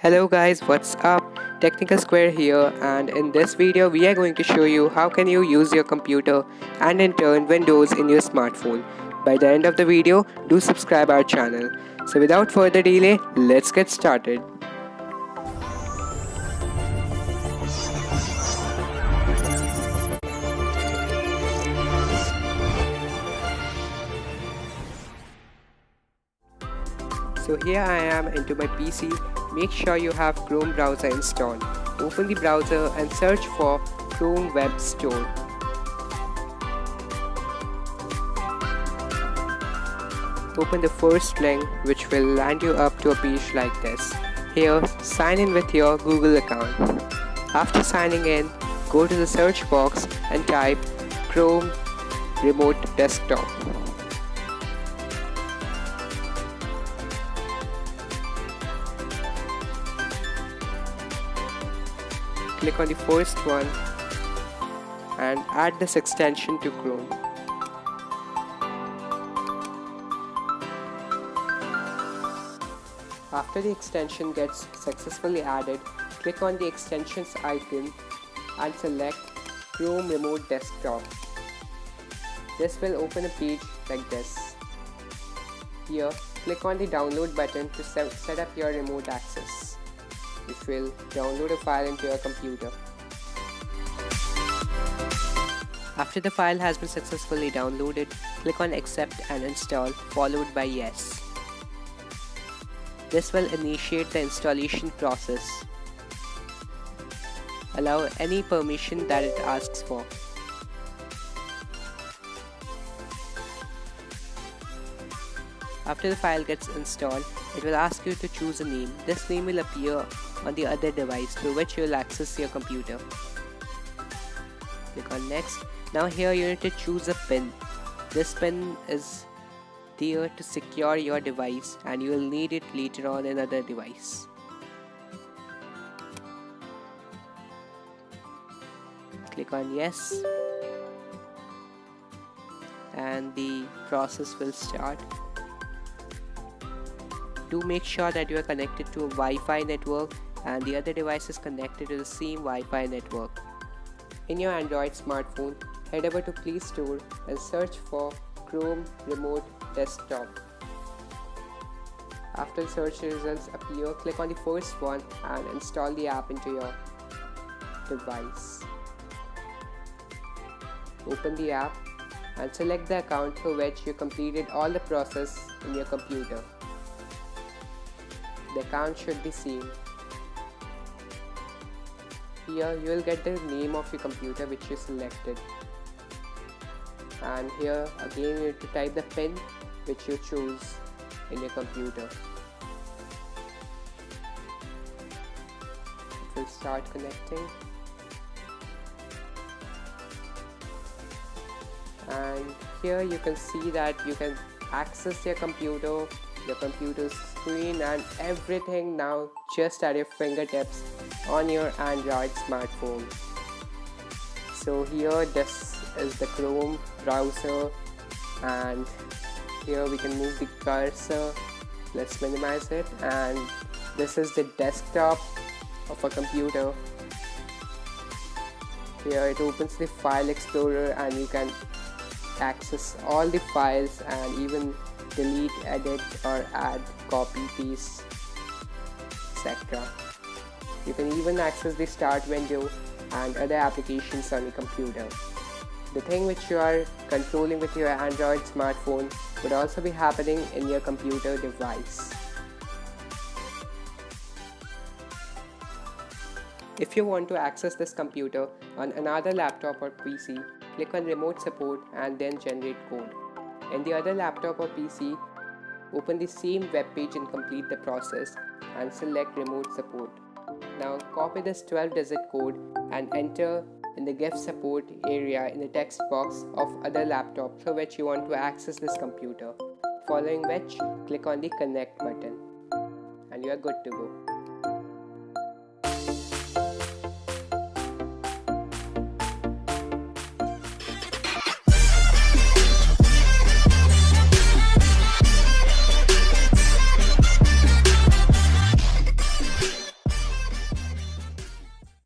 Hello guys, what's up? Technical Square here, and in this video we are going to show you how can you use your computer and in turn Windows in your smartphone. By the end of the video, do subscribe our channel. So without further delay, let's get started. So here I am into my PC. Make sure you have Chrome browser installed. Open the browser and search for Chrome Web Store. Open the first link, which will land you up to a page like this. Here, sign in with your Google account. After signing in, go to the search box and type Chrome Remote Desktop. Click on the first one and add this extension to Chrome. After the extension gets successfully added, click on the extensions icon and select Chrome Remote Desktop. This will open a page like this. Here, click on the download button to set up your remote access, which will download a file into your computer. After the file has been successfully downloaded, click on Accept and Install, followed by Yes. This will initiate the installation process. Allow any permission that it asks for. After the file gets installed, it will ask you to choose a name. This name will appear on the other device through which you will access your computer. Click on Next. Now here you need to choose a PIN. This PIN is there to secure your device and you will need it later on in another device. Click on Yes and the process will start. Do make sure that you are connected to a Wi-Fi network and the other device is connected to the same Wi-Fi network. In your Android smartphone, head over to Play Store and search for Chrome Remote Desktop. After the search results appear, click on the first one and install the app into your device. Open the app and select the account for which you completed all the process in your computer. The account should be seen. Here you will get the name of your computer which you selected. And here again you need to type the PIN which you choose in your computer. It will start connecting. And here you can see that you can access your computer's screen and everything now just at your fingertips on your Android smartphone. So here this is the Chrome browser and here we can move the cursor. Let's minimize it, and this is the desktop of a computer. Here it opens the file explorer and you can access all the files and even delete, edit or add, copy, paste, etc. You can even access the start window and other applications on your computer. The thing which you are controlling with your Android smartphone would also be happening in your computer device. If you want to access this computer on another laptop or PC, click on Remote Support and then Generate Code. In the other laptop or PC, open the same web page and complete the process and select Remote Support. Now copy this 12-digit code and enter in the Gift Support area in the text box of other laptop through which you want to access this computer. Following which, click on the Connect button and you are good to go.